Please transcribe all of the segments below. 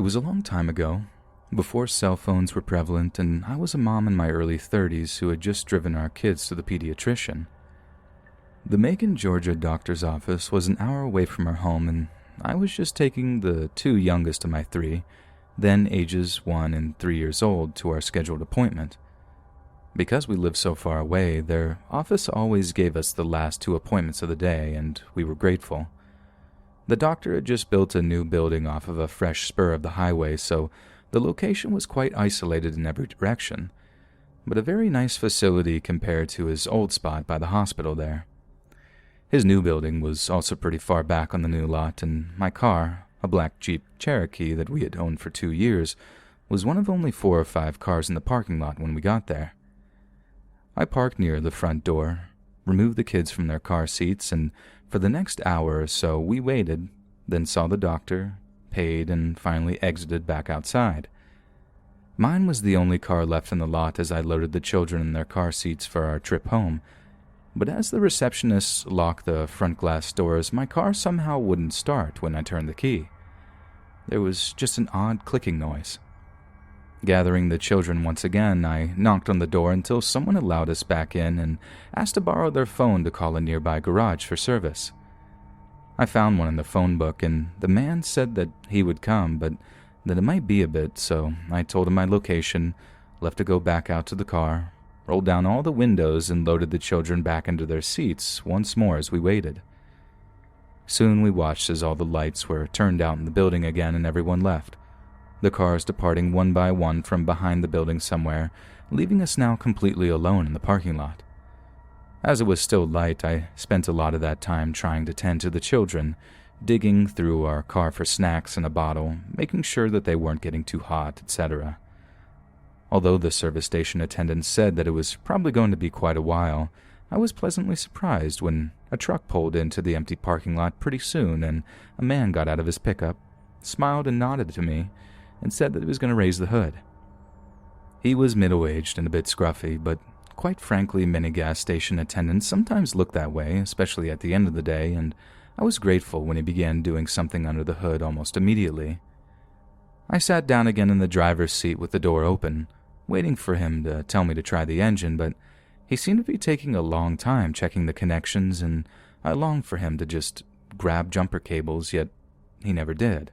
It was a long time ago, before cell phones were prevalent, and I was a mom in my early 30s who had just driven our kids to the pediatrician. The Macon, Georgia doctor's office was an hour away from our home, and I was just taking the two youngest of my three, then ages 1 and 3 years old, to our scheduled appointment. Because we lived so far away, their office always gave us the last 2 appointments of the day, and we were grateful. The doctor had just built a new building off of a fresh spur of the highway, so the location was quite isolated in every direction, but a very nice facility compared to his old spot by the hospital there. His new building was also pretty far back on the new lot, and my car, a black Jeep Cherokee that we had owned for 2 years, was one of only 4 or 5 cars in the parking lot when we got there. I parked near the front door, removed the kids from their car seats, and for the next hour or so we waited, then saw the doctor, paid, and finally exited back outside. Mine was the only car left in the lot as I loaded the children in their car seats for our trip home, but as the receptionist locked the front glass doors, my car somehow wouldn't start when I turned the key. There was just an odd clicking noise. Gathering the children once again, I knocked on the door until someone allowed us back in and asked to borrow their phone to call a nearby garage for service. I found one in the phone book, and the man said that he would come, but that it might be a bit, so I told him my location, left to go back out to the car, rolled down all the windows, and loaded the children back into their seats once more as we waited. Soon we watched as all the lights were turned out in the building again and everyone left, the cars departing one by one from behind the building somewhere, leaving us now completely alone in the parking lot. As it was still light, I spent a lot of that time trying to tend to the children, digging through our car for snacks and a bottle, making sure that they weren't getting too hot, etc. Although the service station attendant said that it was probably going to be quite a while, I was pleasantly surprised when a truck pulled into the empty parking lot pretty soon and a man got out of his pickup, smiled and nodded to me, and said that he was going to raise the hood. He was middle-aged and a bit scruffy, but quite frankly, many gas station attendants sometimes look that way, especially at the end of the day, and I was grateful when he began doing something under the hood almost immediately. I sat down again in the driver's seat with the door open, waiting for him to tell me to try the engine, but he seemed to be taking a long time checking the connections, and I longed for him to just grab jumper cables, yet he never did.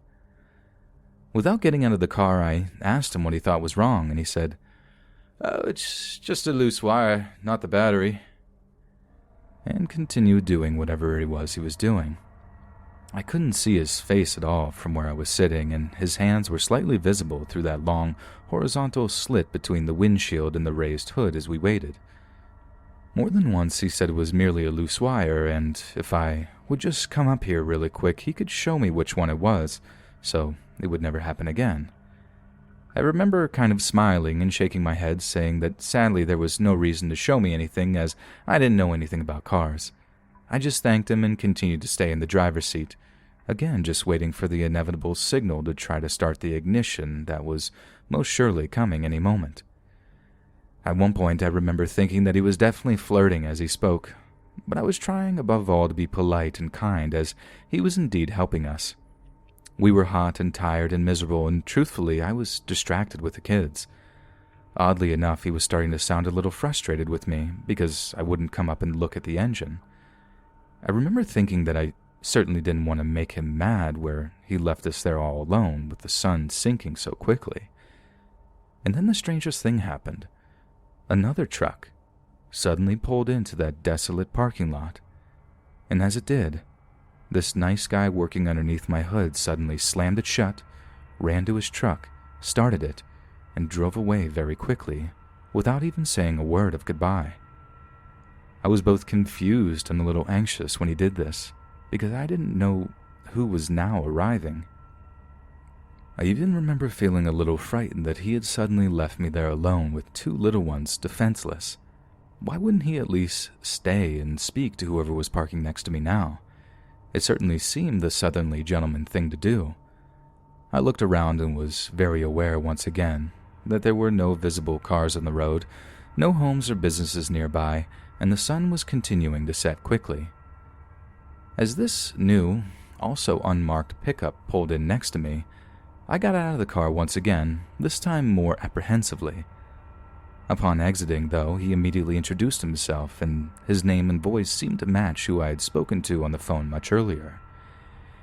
Without getting out of the car, I asked him what he thought was wrong, and he said, "Oh, it's just a loose wire, not the battery," and continued doing whatever it was he was doing. I couldn't see his face at all from where I was sitting, and his hands were slightly visible through that long, horizontal slit between the windshield and the raised hood as we waited. More than once he said it was merely a loose wire, and if I would just come up here really quick, he could show me which one it was, so it would never happen again. I remember kind of smiling and shaking my head, saying that sadly there was no reason to show me anything as I didn't know anything about cars. I just thanked him and continued to stay in the driver's seat, again just waiting for the inevitable signal to try to start the ignition that was most surely coming any moment. At one point I remember thinking that he was definitely flirting as he spoke, but I was trying above all to be polite and kind as he was indeed helping us. We were hot and tired and miserable, and truthfully, I was distracted with the kids. Oddly enough, he was starting to sound a little frustrated with me because I wouldn't come up and look at the engine. I remember thinking that I certainly didn't want to make him mad where he left us there all alone with the sun sinking so quickly. And then the strangest thing happened. Another truck suddenly pulled into that desolate parking lot, and as it did, this nice guy working underneath my hood suddenly slammed it shut, ran to his truck, started it, and drove away very quickly, without even saying a word of goodbye. I was both confused and a little anxious when he did this, because I didn't know who was now arriving. I even remember feeling a little frightened that he had suddenly left me there alone with 2 little ones defenseless. Why wouldn't he at least stay and speak to whoever was parking next to me now? It certainly seemed the southerly gentleman thing to do. I looked around and was very aware once again that there were no visible cars on the road, no homes or businesses nearby, and the sun was continuing to set quickly. As this new, also unmarked pickup pulled in next to me, I got out of the car once again, this time more apprehensively. Upon exiting, though, he immediately introduced himself, and his name and voice seemed to match who I had spoken to on the phone much earlier.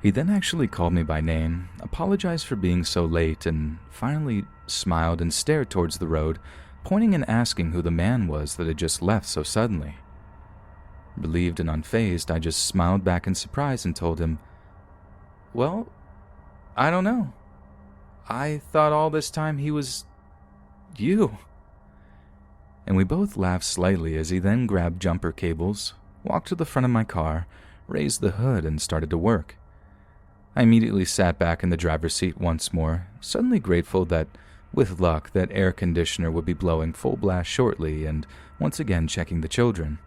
He then actually called me by name, apologized for being so late, and finally smiled and stared towards the road, pointing and asking who the man was that had just left so suddenly. Relieved and unfazed, I just smiled back in surprise and told him, "Well, I don't know. I thought all this time he was you." And we both laughed slightly as he then grabbed jumper cables, walked to the front of my car, raised the hood, and started to work. I immediately sat back in the driver's seat once more, suddenly grateful that, with luck, that air conditioner would be blowing full blast shortly, and once again checking the children.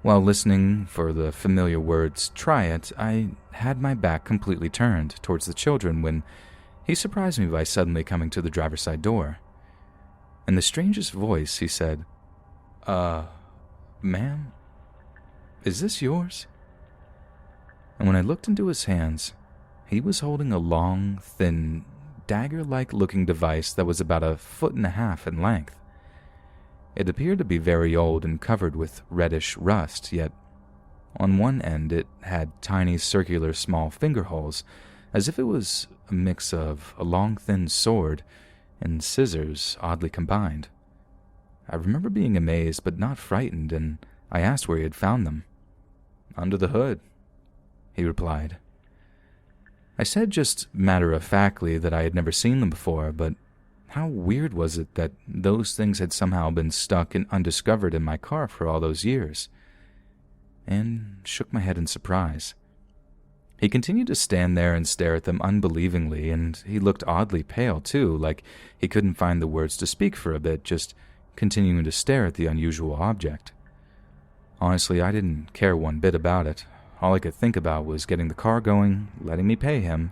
While listening for the familiar words, "try it," I had my back completely turned towards the children when he surprised me by suddenly coming to the driver's side door. In the strangest voice, he said, "Ma'am, is this yours?" And when I looked into his hands, he was holding a long, thin, dagger-like looking device that was about 1.5 feet in length. It appeared to be very old and covered with reddish rust, yet on one end it had tiny circular small finger holes, as if it was a mix of a long thin sword and scissors oddly combined. I remember being amazed but not frightened, and I asked where he had found them. "Under the hood," he replied. I said just matter-of-factly that I had never seen them before, but how weird was it that those things had somehow been stuck and undiscovered in my car for all those years? And shook my head in surprise. He continued to stand there and stare at them unbelievingly, and he looked oddly pale too, like he couldn't find the words to speak for a bit, just continuing to stare at the unusual object. Honestly, I didn't care one bit about it. All I could think about was getting the car going, letting me pay him,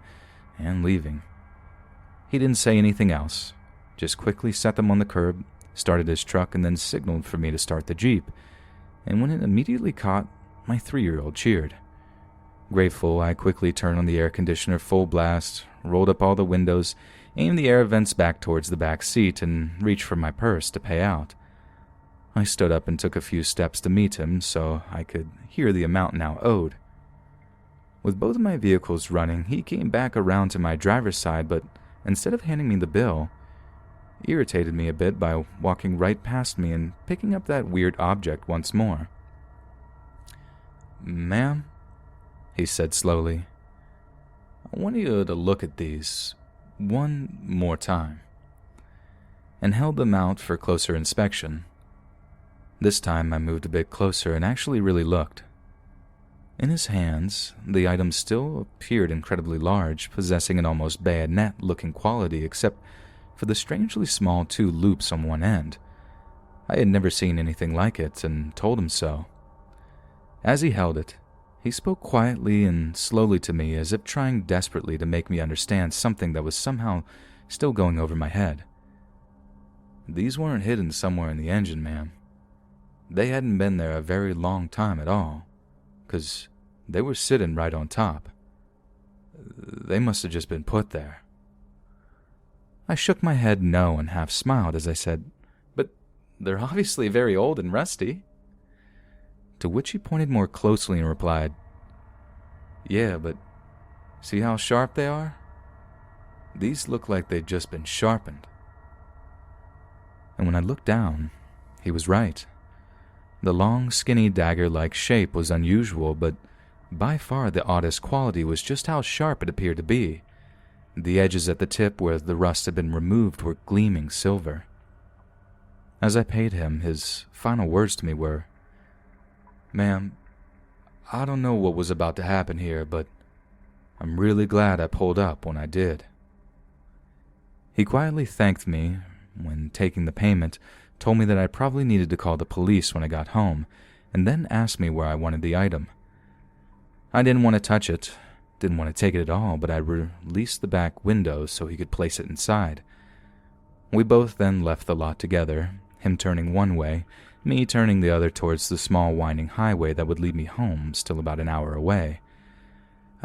and leaving. He didn't say anything else, just quickly set them on the curb, started his truck, and then signaled for me to start the Jeep, and when it immediately caught, my 3-year-old cheered. Grateful, I quickly turned on the air conditioner full blast, rolled up all the windows, aimed the air vents back towards the back seat, and reached for my purse to pay out. I stood up and took a few steps to meet him so I could hear the amount now owed. With both of my vehicles running, he came back around to my driver's side, but instead of handing me the bill, irritated me a bit by walking right past me and picking up that weird object once more. "Ma'am," he said slowly, "I want you to look at these one more time," and held them out for closer inspection. This time I moved a bit closer and actually really looked. In his hands, the item still appeared incredibly large, possessing an almost bayonet-looking quality except for the strangely small 2 loops on one end. I had never seen anything like it and told him so. As he held it, he spoke quietly and slowly to me as if trying desperately to make me understand something that was somehow still going over my head. "These weren't hidden somewhere in the engine, ma'am. They hadn't been there a very long time at all, 'cause they were sitting right on top. They must have just been put there." I shook my head no and half smiled as I said, "But they're obviously very old and rusty." To which he pointed more closely and replied, "Yeah, but see how sharp they are? These look like they'd just been sharpened." And when I looked down, he was right. The long, skinny dagger-like shape was unusual, but by far the oddest quality was just how sharp it appeared to be. The edges at the tip where the rust had been removed were gleaming silver. As I paid him, his final words to me were, "Ma'am, I don't know what was about to happen here, but I'm really glad I pulled up when I did." He quietly thanked me when taking the payment, told me that I probably needed to call the police when I got home, and then asked me where I wanted the item. I didn't want to touch it, didn't want to take it at all, but I released the back window so he could place it inside. We both then left the lot together, him turning one way, me turning the other towards the small winding highway that would lead me home, still about an hour away.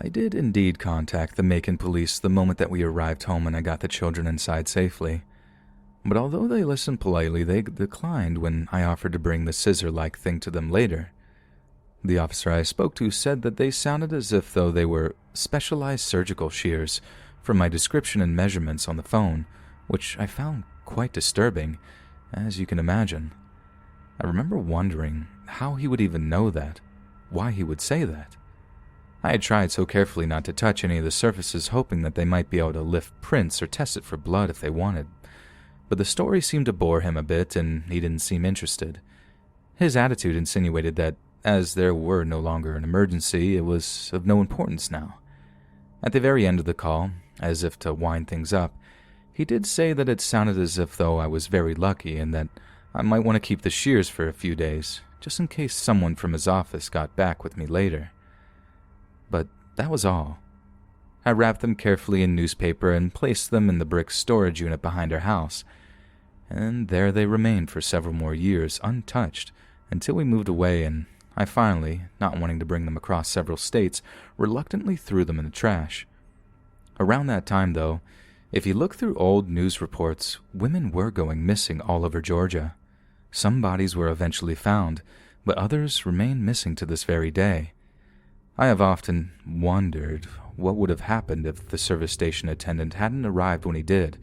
I did indeed contact the Macon police the moment that we arrived home and I got the children inside safely. But although they listened politely, they declined when I offered to bring the scissor-like thing to them later. The officer I spoke to said that they sounded as if though they were specialized surgical shears from my description and measurements on the phone, which I found quite disturbing, as you can imagine. I remember wondering how he would even know that, why he would say that. I had tried so carefully not to touch any of the surfaces, hoping that they might be able to lift prints or test it for blood if they wanted. But the story seemed to bore him a bit, and he didn't seem interested. His attitude insinuated that, as there were no longer an emergency, it was of no importance now. At the very end of the call, as if to wind things up, he did say that it sounded as if though I was very lucky and that I might want to keep the shears for a few days, just in case someone from his office got back with me later. But that was all. I wrapped them carefully in newspaper and placed them in the brick storage unit behind our house, and there they remained for several more years untouched until we moved away, and I finally, not wanting to bring them across several states, reluctantly threw them in the trash. Around that time, though, if you look through old news reports, women were going missing all over Georgia. Some bodies were eventually found, but others remain missing to this very day. I have often wondered what would have happened if the service station attendant hadn't arrived when he did,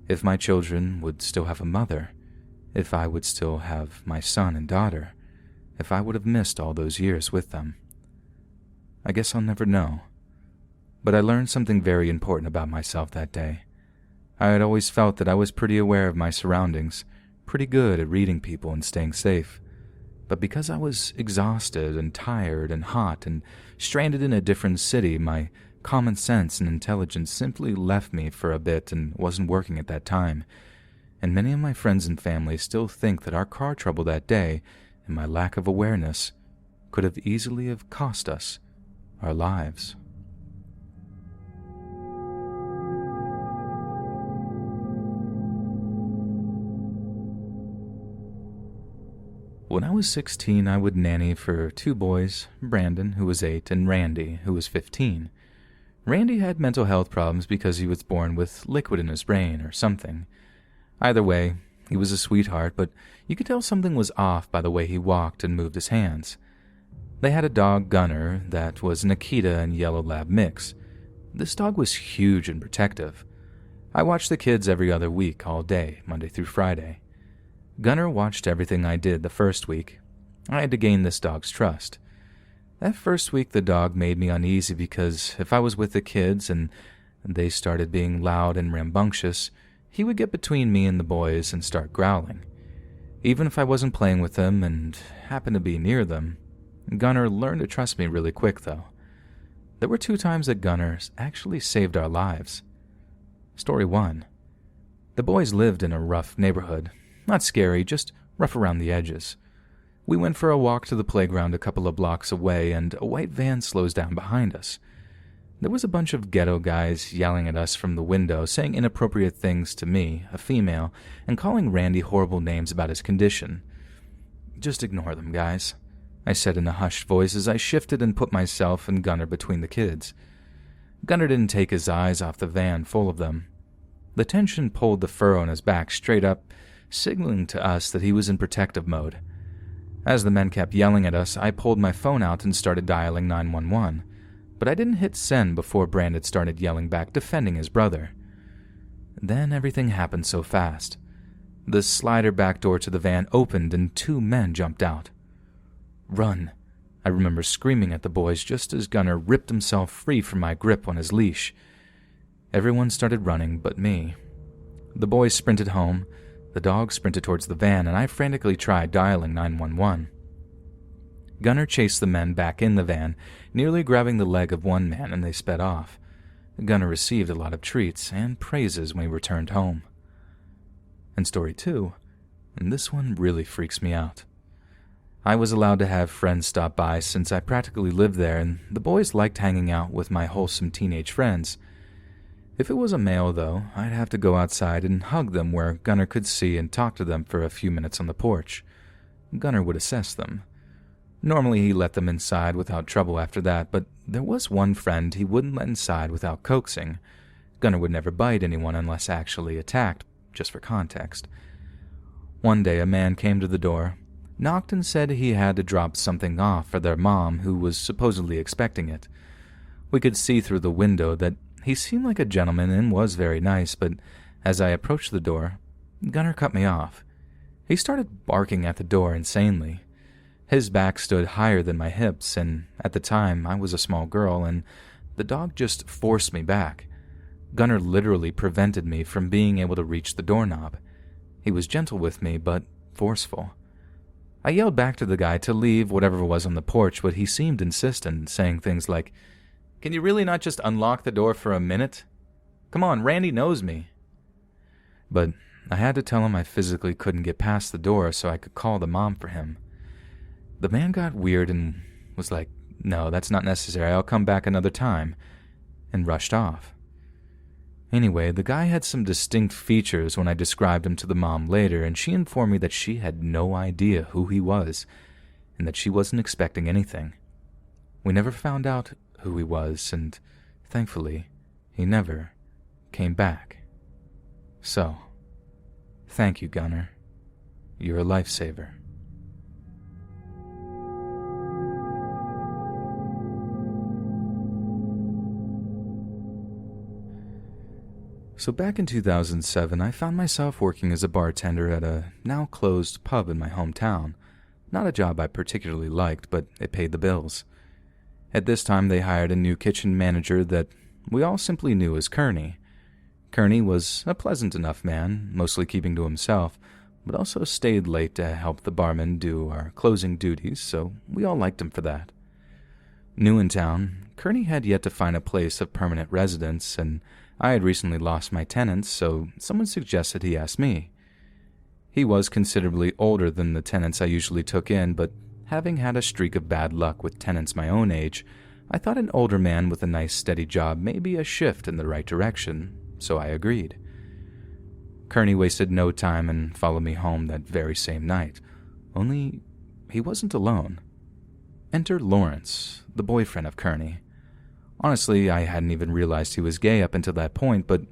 if my children would still have a mother, if I would still have my son and daughter, if I would have missed all those years with them. I guess I'll never know. But I learned something very important about myself that day. I had always felt that I was pretty aware of my surroundings, pretty good at reading people and staying safe. But because I was exhausted and tired and hot and stranded in a different city, my common sense and intelligence simply left me for a bit and wasn't working at that time. And many of my friends and family still think that our car trouble that day and my lack of awareness could have easily have cost us our lives. When I was 16, I would nanny for two boys, Brandon, who was 8, and Randy, who was 15. Randy had mental health problems because he was born with liquid in his brain or something. Either way, he was a sweetheart, but you could tell something was off by the way he walked and moved his hands. They had a dog, Gunner, that was an Akita and Yellow Lab mix. This dog was huge and protective. I watched the kids every other week, all day, Monday through Friday. Gunner watched everything I did the first week. I had to gain this dog's trust. That first week the dog made me uneasy because if I was with the kids and they started being loud and rambunctious, he would get between me and the boys and start growling. Even if I wasn't playing with them and happened to be near them, Gunner learned to trust me really quick, though. There were 2 times that Gunner actually saved our lives. Story 1. The boys lived in a rough neighborhood. Not scary, just rough around the edges. We went for a walk to the playground a couple of blocks away, and a white van slows down behind us. There was a bunch of ghetto guys yelling at us from the window, saying inappropriate things to me, a female, and calling Randy horrible names about his condition. "Just ignore them, guys," I said in a hushed voice as I shifted and put myself and Gunner between the kids. Gunner didn't take his eyes off the van full of them. The tension pulled the fur on his back straight up, signaling to us that he was in protective mode. As the men kept yelling at us, I pulled my phone out and started dialing 911, but I didn't hit send before Brandon started yelling back, defending his brother. Then everything happened so fast. The slider back door to the van opened and 2 men jumped out. "Run!" I remember screaming at the boys just as Gunner ripped himself free from my grip on his leash. Everyone started running but me. The boys sprinted home. The dog sprinted towards the van, and I frantically tried dialing 911. Gunner chased the men back in the van, nearly grabbing the leg of one man, and they sped off. Gunner received a lot of treats and praises when he returned home. And story 2, and this one really freaks me out. I was allowed to have friends stop by since I practically lived there, and the boys liked hanging out with my wholesome teenage friends. If it was a male, though, I'd have to go outside and hug them where Gunner could see and talk to them for a few minutes on the porch. Gunner would assess them. Normally he let them inside without trouble after that, but There was one friend he wouldn't let inside without coaxing. Gunnar would never bite anyone unless actually attacked, just for context. One day a man came to the door, knocked and said he had to drop something off for their mom who was supposedly expecting it. We could see through the window that he seemed like a gentleman and was very nice, but as I approached the door, Gunnar cut me off. He started barking at the door insanely. His back stood higher than my hips, and at the time I was a small girl, and the dog just forced me back. Gunnar literally prevented me from being able to reach the doorknob. He was gentle with me, but forceful. I yelled back to the guy to leave whatever was on the porch, but he seemed insistent, saying things like, "Can you really not just unlock the door for a minute? Come on, Randy knows me." But I had to tell him I physically couldn't get past the door so I could call the mom for him. The man got weird and was like, "No, that's not necessary, I'll come back another time," and rushed off. Anyway, the guy had some distinct features when I described him to the mom later, and she informed me that she had no idea who he was, and that she wasn't expecting anything. We never found out who he was, and thankfully, he never came back. So, thank you, Gunnar. You're a lifesaver. So back in 2007, I found myself working as a bartender at a now-closed pub in my hometown. Not a job I particularly liked, but it paid the bills. At this time, they hired a new kitchen manager that we all simply knew as Kearney. Kearney was a pleasant enough man, mostly keeping to himself, but also stayed late to help the barman do our closing duties, so we all liked him for that. New in town, Kearney had yet to find a place of permanent residence, and I had recently lost my tenants, so someone suggested he ask me. He was considerably older than the tenants I usually took in, but having had a streak of bad luck with tenants my own age, I thought an older man with a nice steady job may be a shift in the right direction, so I agreed. Kearney wasted no time and followed me home that very same night, only he wasn't alone. Enter Lawrence, the boyfriend of Kearney. Honestly, I hadn't even realized he was gay up until that point, but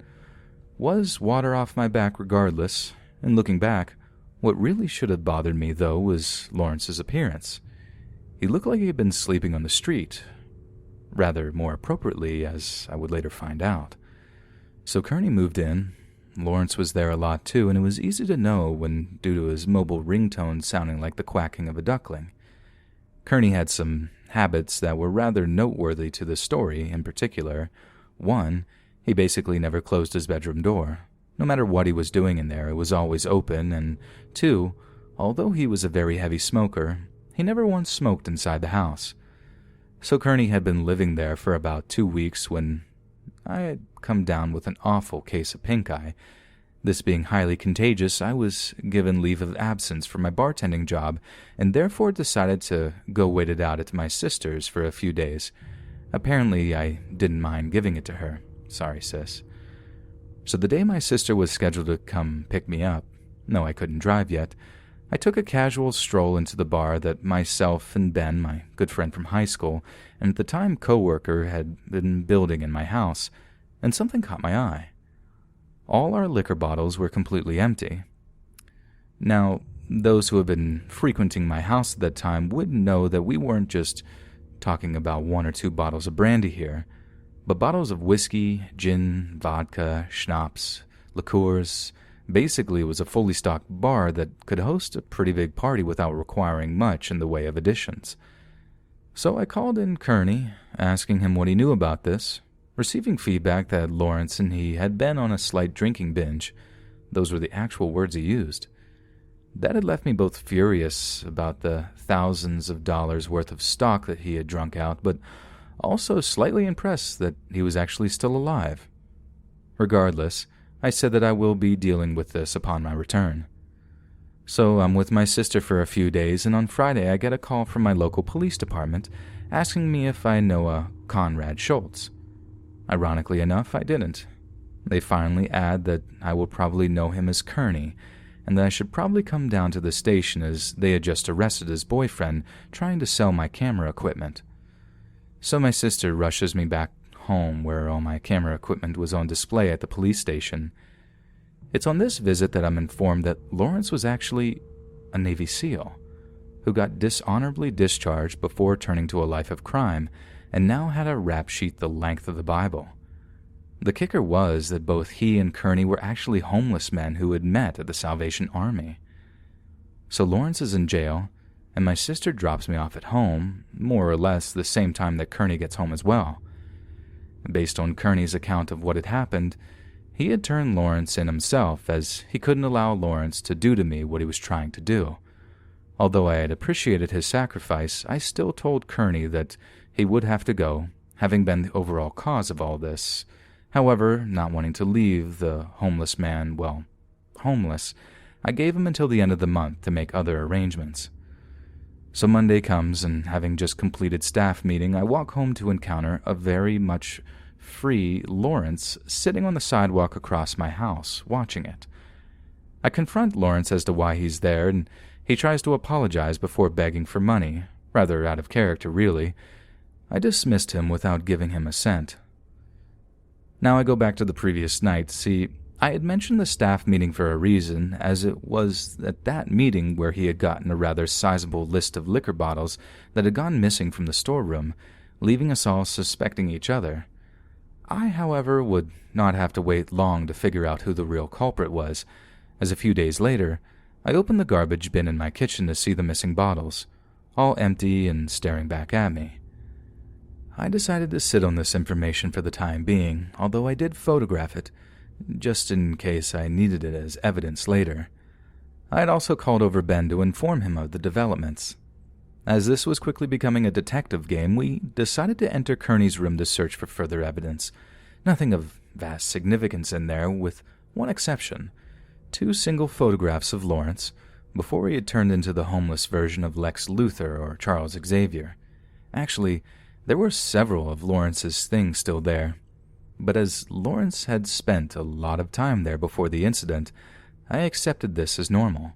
was water off my back regardless, and looking back, what really should have bothered me, though, was Lawrence's appearance. He looked like he had been sleeping on the street, rather more appropriately, as I would later find out. So Kearney moved in. Lawrence was there a lot too, and it was easy to know when, due to his mobile ringtone sounding like the quacking of a duckling. Kearney had some habits that were rather noteworthy to the story. In particular, one, he basically never closed his bedroom door. No matter what he was doing in there, it was always open, and two, although he was a very heavy smoker, he never once smoked inside the house. So Kearney had been living there for about 2 weeks when I had come down with an awful case of pink eye. This being highly contagious, I was given leave of absence from my bartending job and therefore decided to go wait it out at my sister's for a few days. Apparently, I didn't mind giving it to her. Sorry, sis. So the day my sister was scheduled to come pick me up, no, I couldn't drive yet, I took a casual stroll into the bar that myself and Ben, my good friend from high school, and at the time co-worker, had been building in my house, and something caught my eye. All our liquor bottles were completely empty. Now, those who have been frequenting my house at that time would know that we weren't just talking about 1 or 2 bottles of brandy here, but bottles of whiskey, gin, vodka, schnapps, liqueurs. Basically, it was a fully stocked bar that could host a pretty big party without requiring much in the way of additions. So I called in Kearney, asking him what he knew about this, receiving feedback that Lawrence and he had been on a slight drinking binge. Those were the actual words he used. That had left me both furious about the thousands of dollars worth of stock that he had drunk out, but also slightly impressed that he was actually still alive. Regardless, I said that I will be dealing with this upon my return. So I'm with my sister for a few days, and on Friday I get a call from my local police department asking me if I know a Conrad Schultz. Ironically enough, I didn't. They finally add that I will probably know him as Kearney, and that I should probably come down to the station as they had just arrested his boyfriend trying to sell my camera equipment. So my sister rushes me back home where all my camera equipment was on display at the police station. It's on this visit that I'm informed that Lawrence was actually a Navy SEAL who got dishonorably discharged before turning to a life of crime and now had a rap sheet the length of the Bible. The kicker was that both he and Kearney were actually homeless men who had met at the Salvation Army. So Lawrence is in jail, and my sister drops me off at home, more or less the same time that Kearney gets home as well. Based on Kearney's account of what had happened, he had turned Lawrence in himself, as he couldn't allow Lawrence to do to me what he was trying to do. Although I had appreciated his sacrifice, I still told Kearney that he would have to go, having been the overall cause of all this. However, not wanting to leave the homeless man, homeless, I gave him until the end of the month to make other arrangements. So Monday comes, and having just completed staff meeting, I walk home to encounter a very much free Lawrence sitting on the sidewalk across my house, watching it. I confront Lawrence as to why he's there, and he tries to apologize before begging for money, rather out of character, really. I dismissed him without giving him a cent. Now I go back to the previous night. See, I had mentioned the staff meeting for a reason, as it was at that meeting where he had gotten a rather sizable list of liquor bottles that had gone missing from the storeroom, leaving us all suspecting each other. I, however, would not have to wait long to figure out who the real culprit was, as a few days later, I opened the garbage bin in my kitchen to see the missing bottles, all empty and staring back at me. I decided to sit on this information for the time being, although I did photograph it, just in case I needed it as evidence later. I had also called over Ben to inform him of the developments. As this was quickly becoming a detective game, we decided to enter Kearney's room to search for further evidence. Nothing of vast significance in there, with one exception: 2 single photographs of Lawrence, before he had turned into the homeless version of Lex Luthor or Charles Xavier. Actually, there were several of Lawrence's things still there, but as Lawrence had spent a lot of time there before the incident, I accepted this as normal.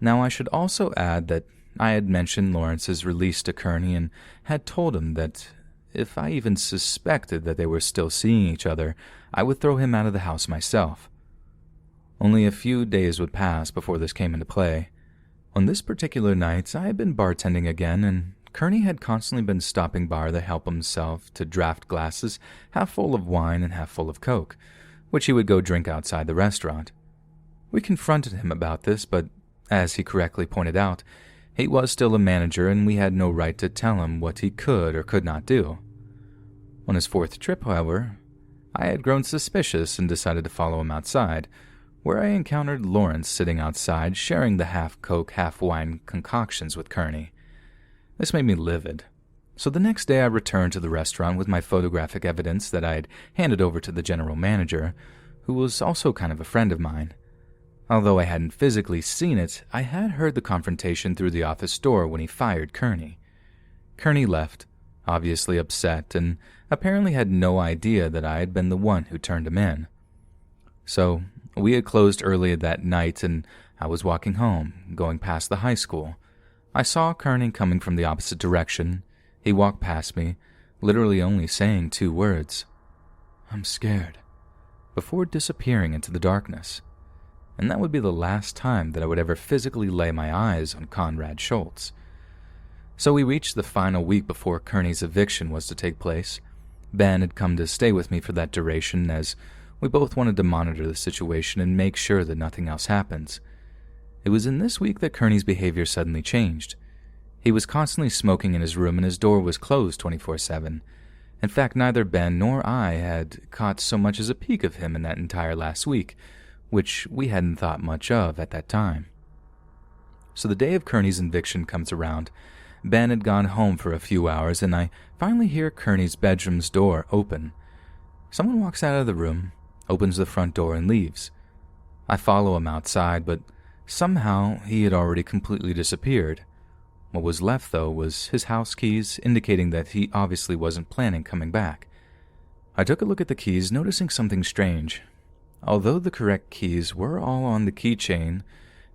Now I should also add that I had mentioned Lawrence's release to Kearney and had told him that if I even suspected that they were still seeing each other, I would throw him out of the house myself. Only a few days would pass before this came into play. On this particular night, I had been bartending again, and Kearney had constantly been stopping by to help himself to draft glasses half full of wine and half full of Coke, which he would go drink outside the restaurant. We confronted him about this, but as he correctly pointed out, he was still a manager and we had no right to tell him what he could or could not do. On his 4th trip, however, I had grown suspicious and decided to follow him outside, where I encountered Lawrence sitting outside sharing the half-Coke, half-wine concoctions with Kearney. This made me livid. So the next day I returned to the restaurant with my photographic evidence that I had handed over to the general manager, who was also kind of a friend of mine. Although I hadn't physically seen it, I had heard the confrontation through the office door when he fired Kearney. Kearney left, obviously upset, and apparently had no idea that I had been the one who turned him in. So we had closed early that night, and I was walking home, going past the high school. I saw Kearney coming from the opposite direction. He walked past me, literally only saying 2 words, "I'm scared," before disappearing into the darkness. And that would be the last time that I would ever physically lay my eyes on Conrad Schultz. So we reached the final week before Kearney's eviction was to take place. Ben had come to stay with me for that duration, as we both wanted to monitor the situation and make sure that nothing else happens. It was in this week that Kearney's behavior suddenly changed. He was constantly smoking in his room and his door was closed 24/7. In fact, neither Ben nor I had caught so much as a peek of him in that entire last week, which we hadn't thought much of at that time. So the day of Kearney's eviction comes around. Ben had gone home for a few hours, and I finally hear Kearney's bedroom's door open. Someone walks out of the room, opens the front door, and leaves. I follow him outside, but somehow he had already completely disappeared. What was left, though, was his house keys, indicating that he obviously wasn't planning coming back. I took a look at the keys, noticing something strange. Although the correct keys were all on the keychain,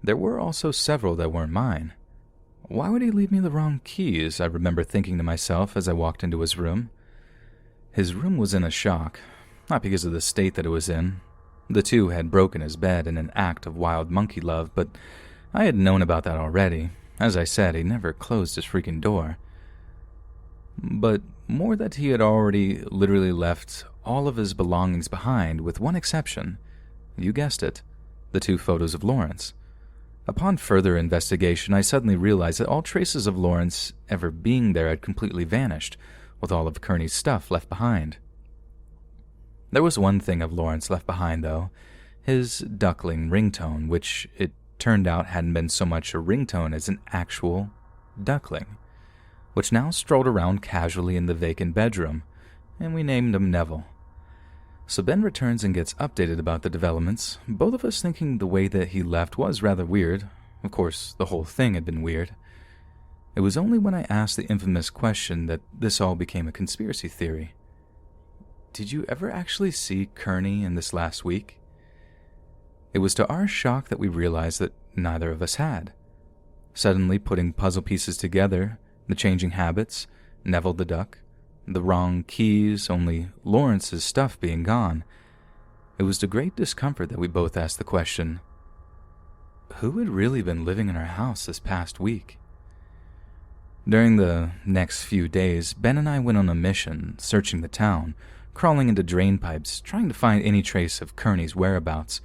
there were also several that weren't mine. Why would he leave me the wrong keys? I remember thinking to myself as I walked into his room. His room was in a shock, not because of the state that it was in. The two had broken his bed in an act of wild monkey love, but I had known about that already. As I said, he never closed his freaking door. But more that he had already literally left all of his belongings behind, with one exception. You guessed it, the 2 photos of Lawrence. Upon further investigation, I suddenly realized that all traces of Lawrence ever being there had completely vanished, with all of Kearney's stuff left behind. There was one thing of Lawrence left behind, though, his duckling ringtone, which it turned out hadn't been so much a ringtone as an actual duckling, which now strolled around casually in the vacant bedroom, and we named him Neville. So Ben returns and gets updated about the developments, both of us thinking the way that he left was rather weird. Of course, the whole thing had been weird. It was only when I asked the infamous question that this all became a conspiracy theory. Did you ever actually see Kearney in this last week? It was to our shock that we realized that neither of us had. Suddenly putting puzzle pieces together, the changing habits, Neville the duck, the wrong keys, only Lawrence's stuff being gone, it was to great discomfort that we both asked the question, who had really been living in our house this past week? During the next few days, Ben and I went on a mission, searching the town, crawling into drain pipes, trying to find any trace of Kearney's whereabouts,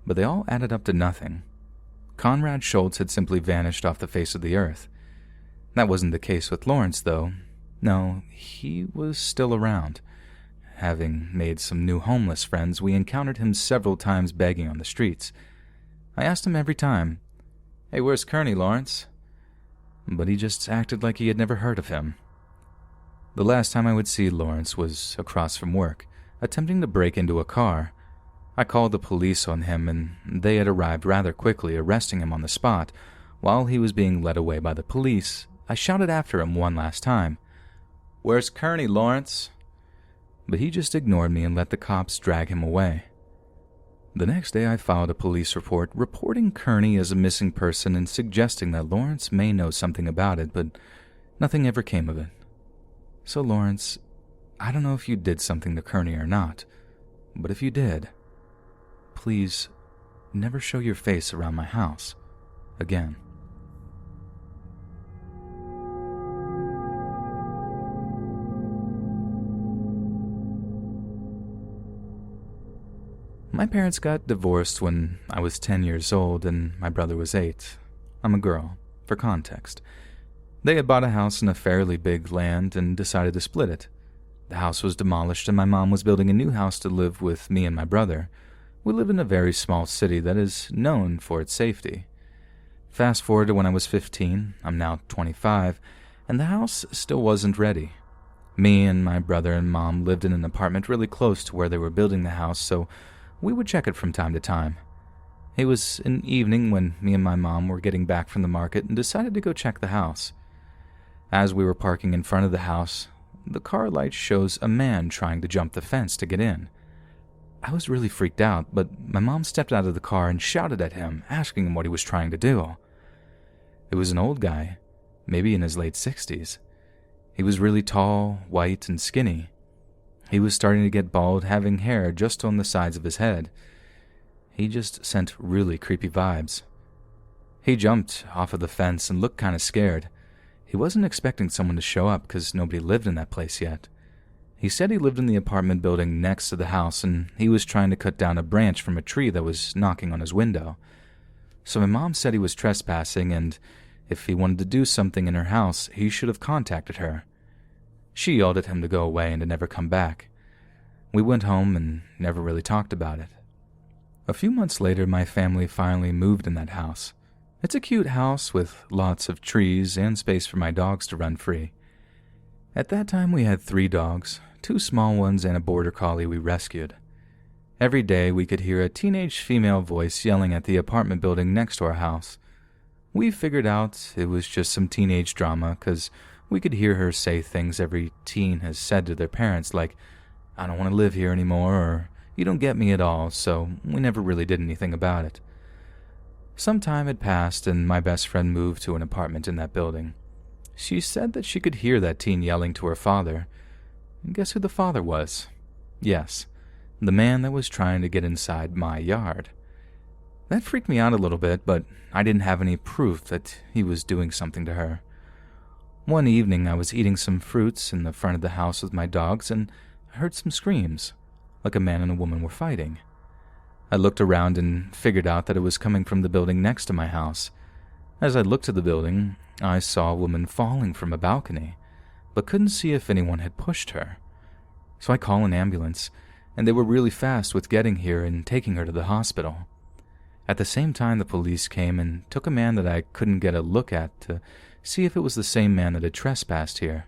but they all added up to nothing. Conrad Schultz had simply vanished off the face of the earth. That wasn't the case with Lawrence, though. No, he was still around. Having made some new homeless friends, we encountered him several times begging on the streets. I asked him every time, "Hey, where's Kearney, Lawrence?" But he just acted like he had never heard of him. The last time I would see Lawrence was across from work, attempting to break into a car. I called the police on him, and they had arrived rather quickly, arresting him on the spot. While he was being led away by the police, I shouted after him one last time, "Where's Kearney, Lawrence?" But he just ignored me and let the cops drag him away. The next day I filed a police report reporting Kearney as a missing person and suggesting that Lawrence may know something about it, but nothing ever came of it. So Lawrence, I don't know if you did something to Kearney or not, but if you did, please never show your face around my house again. My parents got divorced when I was 10 years old and my brother was 8. I'm a girl, for context. They had bought a house in a fairly big land and decided to split it. The house was demolished and my mom was building a new house to live with me and my brother. We live in a very small city that is known for its safety. Fast forward to when I was 15, I'm now 25, and the house still wasn't ready. Me and my brother and mom lived in an apartment really close to where they were building the house, so we would check it from time to time. It was an evening when me and my mom were getting back from the market and decided to go check the house. As we were parking in front of the house, the car light shows a man trying to jump the fence to get in. I was really freaked out, but my mom stepped out of the car and shouted at him, asking him what he was trying to do. It was an old guy, maybe in his late 60s. He was really tall, white, and skinny. He was starting to get bald, having hair just on the sides of his head. He just sent really creepy vibes. He jumped off of the fence and looked kind of scared. He wasn't expecting someone to show up because nobody lived in that place yet. He said he lived in the apartment building next to the house and he was trying to cut down a branch from a tree that was knocking on his window. So my mom said he was trespassing and if he wanted to do something in her house, he should have contacted her. She yelled at him to go away and to never come back. We went home and never really talked about it. A few months later, my family finally moved in that house. It's a cute house with lots of trees and space for my dogs to run free. At that time, we had 3 dogs, 2 small ones and a border collie we rescued. Every day, we could hear a teenage female voice yelling at the apartment building next to our house. We figured out it was just some teenage drama because we could hear her say things every teen has said to their parents like, "I don't want to live here anymore," or "You don't get me at all," so we never really did anything about it. Some time had passed and my best friend moved to an apartment in that building. She said that she could hear that teen yelling to her father. And guess who the father was? Yes, the man that was trying to get inside my yard. That freaked me out a little bit, but I didn't have any proof that he was doing something to her. One evening I was eating some fruits in the front of the house with my dogs and I heard some screams, like a man and a woman were fighting. I looked around and figured out that it was coming from the building next to my house. As I looked to the building, I saw a woman falling from a balcony, but couldn't see if anyone had pushed her. So I called an ambulance, and they were really fast with getting here and taking her to the hospital. At the same time, the police came and took a man that I couldn't get a look at to see if it was the same man that had trespassed here.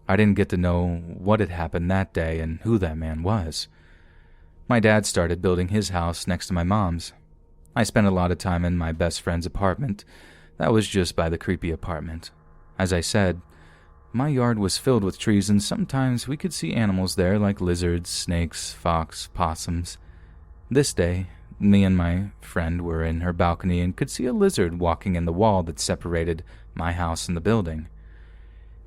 I didn't get to know what had happened that day and who that man was. My dad started building his house next to my mom's. I spent a lot of time in my best friend's apartment. That was just by the creepy apartment. As I said, my yard was filled with trees and sometimes we could see animals there like lizards, snakes, fox, possums. This day, me and my friend were in her balcony and could see a lizard walking in the wall that separated my house and the building.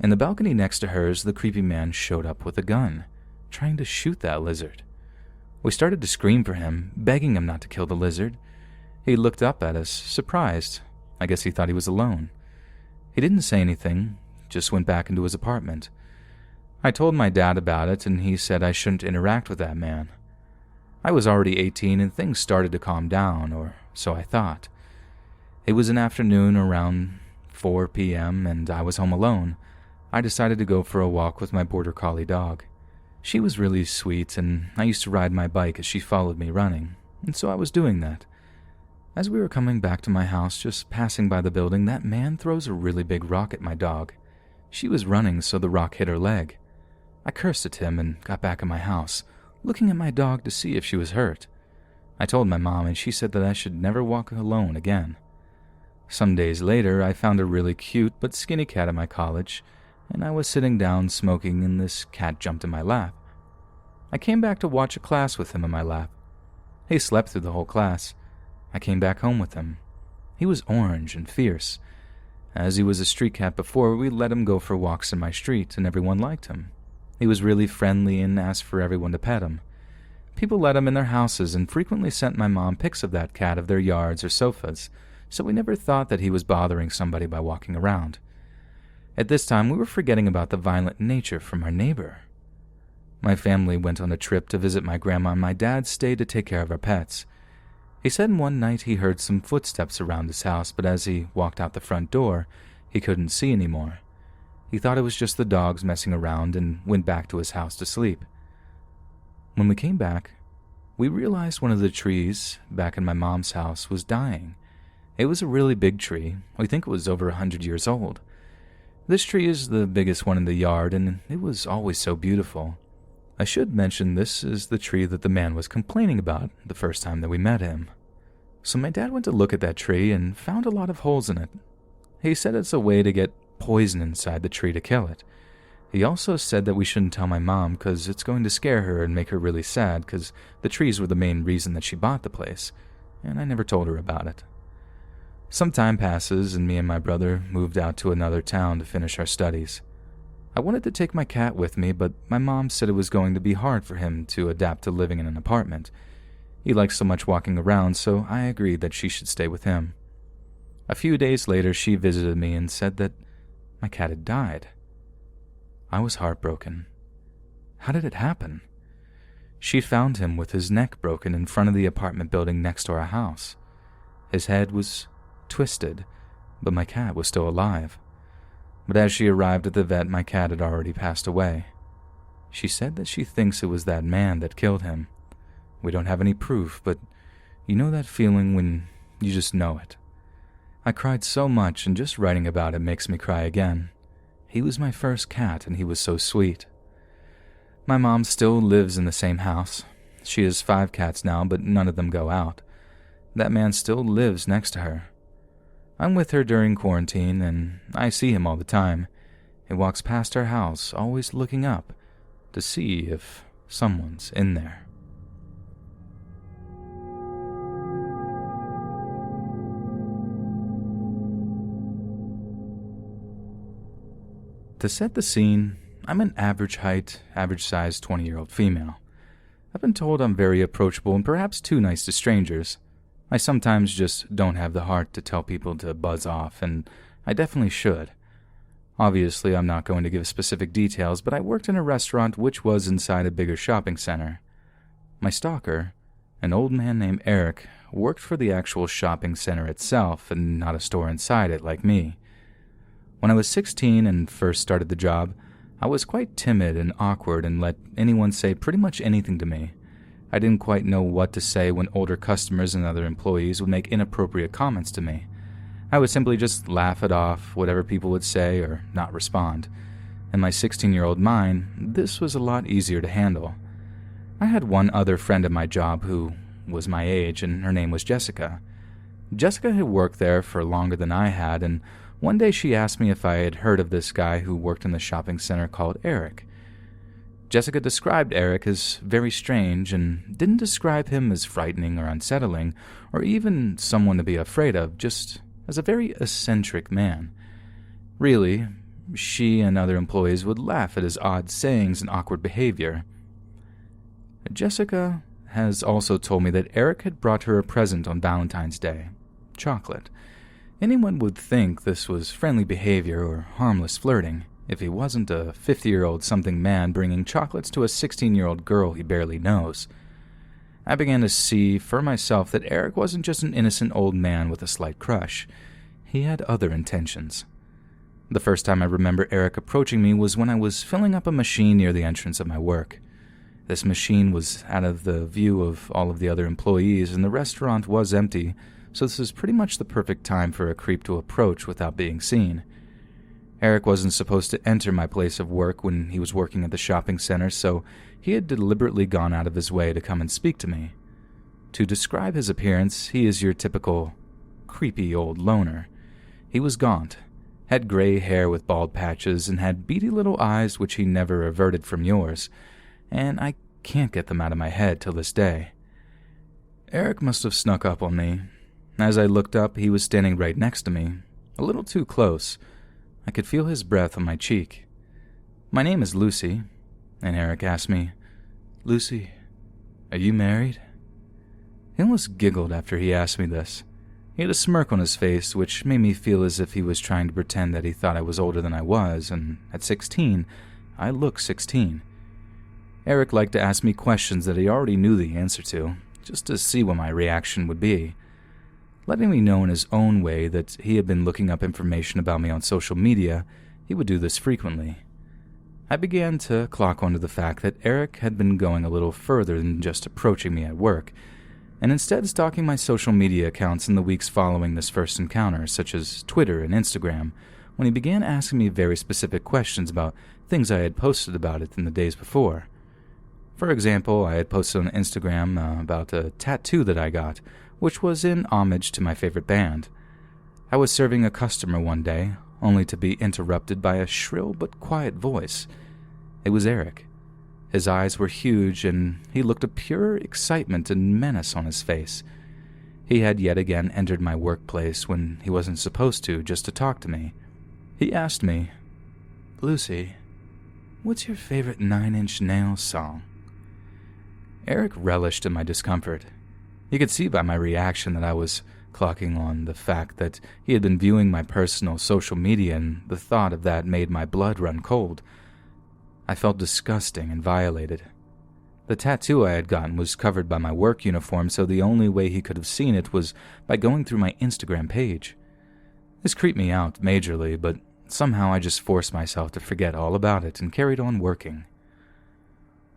In the balcony next to hers, the creepy man showed up with a gun, trying to shoot that lizard. We started to scream for him, begging him not to kill the lizard. He looked up at us, surprised. I guess he thought he was alone. He didn't say anything, just went back into his apartment. I told my dad about it, and he said I shouldn't interact with that man. I was already 18 and things started to calm down, or so I thought. It was an afternoon around 4 p.m. and I was home alone. I decided to go for a walk with my border collie dog. She was really sweet and I used to ride my bike as she followed me running, and so I was doing that. As we were coming back to my house, just passing by the building, that man throws a really big rock at my dog. She was running, so the rock hit her leg. I cursed at him and got back in my house, looking at my dog to see if she was hurt. I told my mom and she said that I should never walk alone again. Some days later, I found a really cute but skinny cat at my college, and I was sitting down smoking and this cat jumped in my lap. I came back to watch a class with him in my lap. He slept through the whole class. I came back home with him. He was orange and fierce. As he was a street cat before, we let him go for walks in my street and everyone liked him. He was really friendly and asked for everyone to pet him. People let him in their houses and frequently sent my mom pics of that cat of their yards or sofas, so we never thought that he was bothering somebody by walking around. At this time, we were forgetting about the violent nature from our neighbor. My family went on a trip to visit my grandma and my dad stayed to take care of our pets. He said one night he heard some footsteps around his house, but as he walked out the front door, he couldn't see anymore. He thought it was just the dogs messing around and went back to his house to sleep. When we came back, we realized one of the trees back in my mom's house was dying. It was a really big tree. We think it was over 100 years old. This tree is the biggest one in the yard, and it was always so beautiful. I should mention this is the tree that the man was complaining about the first time that we met him. So my dad went to look at that tree and found a lot of holes in it. He said it's a way to get poison inside the tree to kill it. He also said that we shouldn't tell my mom because it's going to scare her and make her really sad because the trees were the main reason that she bought the place, and I never told her about it. Some time passes and me and my brother moved out to another town to finish our studies. I wanted to take my cat with me, but my mom said it was going to be hard for him to adapt to living in an apartment. He likes so much walking around, so I agreed that she should stay with him. A few days later, she visited me and said that my cat had died. I was heartbroken. How did it happen? She found him with his neck broken in front of the apartment building next to our house. His head was twisted, but my cat was still alive. But as she arrived at the vet, my cat had already passed away. She said that she thinks it was that man that killed him. We don't have any proof, but you know that feeling when you just know it. I cried so much, and just writing about it makes me cry again. He was my first cat, and he was so sweet. My mom still lives in the same house. She has 5 cats now, but none of them go out. That man still lives next to her. I'm with her during quarantine, and I see him all the time. He walks past our house, always looking up to see if someone's in there. To set the scene, I'm an average height, average size 20-year-old female. I've been told I'm very approachable and perhaps too nice to strangers. I sometimes just don't have the heart to tell people to buzz off, and I definitely should. Obviously, I'm not going to give specific details, but I worked in a restaurant which was inside a bigger shopping center. My stalker, an old man named Eric, worked for the actual shopping center itself and not a store inside it like me. When I was 16 and first started the job, I was quite timid and awkward and let anyone say pretty much anything to me. I didn't quite know what to say when older customers and other employees would make inappropriate comments to me. I would simply just laugh it off, whatever people would say, or not respond. In my 16-year-old mind, this was a lot easier to handle. I had one other friend at my job who was my age, and her name was Jessica. Jessica had worked there for longer than I had, and one day she asked me if I had heard of this guy who worked in the shopping center called Eric. Jessica described Eric as very strange and didn't describe him as frightening or unsettling, or even someone to be afraid of, just as a very eccentric man. Really, she and other employees would laugh at his odd sayings and awkward behavior. Jessica has also told me that Eric had brought her a present on Valentine's Day: chocolate. Anyone would think this was friendly behavior or harmless flirting if he wasn't a 50-year-old something man bringing chocolates to a 16-year-old girl he barely knows. I began to see for myself that Eric wasn't just an innocent old man with a slight crush. He had other intentions. The first time I remember Eric approaching me was when I was filling up a machine near the entrance of my work. This machine was out of the view of all of the other employees, and the restaurant was empty, so this was pretty much the perfect time for a creep to approach without being seen. Eric wasn't supposed to enter my place of work when he was working at the shopping center, so he had deliberately gone out of his way to come and speak to me. To describe his appearance, he is your typical creepy old loner. He was gaunt, had gray hair with bald patches, and had beady little eyes which he never averted from yours, and I can't get them out of my head till this day. Eric must have snuck up on me. As I looked up, he was standing right next to me, a little too close. I could feel his breath on my cheek. "My name is Lucy," and Eric asked me, "Lucy, are you married?" He almost giggled after he asked me this. He had a smirk on his face, which made me feel as if he was trying to pretend that he thought I was older than I was, and at 16, I looked 16. Eric liked to ask me questions that he already knew the answer to, just to see what my reaction would be. Letting me know in his own way that he had been looking up information about me on social media, he would do this frequently. I began to clock onto the fact that Eric had been going a little further than just approaching me at work, and instead stalking my social media accounts in the weeks following this first encounter, such as Twitter and Instagram, when he began asking me very specific questions about things I had posted about it in the days before. For example, I had posted on Instagram about a tattoo that I got, which was in homage to my favorite band. I was serving a customer one day, only to be interrupted by a shrill but quiet voice. It was Eric. His eyes were huge, and he looked a pure excitement and menace on his face. He had yet again entered my workplace when he wasn't supposed to, just to talk to me. He asked me, "Lucy, what's your favorite Nine Inch Nails song?" Eric relished in my discomfort. You could see by my reaction that I was clocking on the fact that he had been viewing my personal social media, and the thought of that made my blood run cold. I felt disgusting and violated. The tattoo I had gotten was covered by my work uniform, so the only way he could have seen it was by going through my Instagram page. This creeped me out majorly, but somehow I just forced myself to forget all about it and carried on working.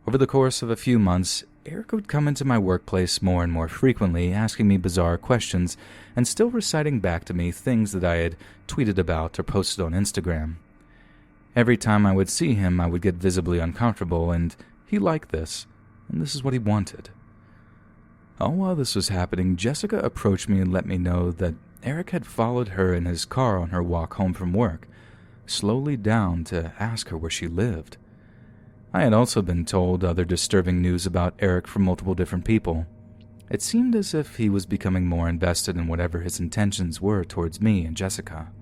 Over the course of a few months, Eric would come into my workplace more and more frequently, asking me bizarre questions and still reciting back to me things that I had tweeted about or posted on Instagram. Every time I would see him, I would get visibly uncomfortable, and he liked this, and this is what he wanted. All while this was happening, Jessica approached me and let me know that Eric had followed her in his car on her walk home from work, slowly down to ask her where she lived. I had also been told other disturbing news about Eric from multiple different people. It seemed as if he was becoming more invested in whatever his intentions were towards me and Jessica.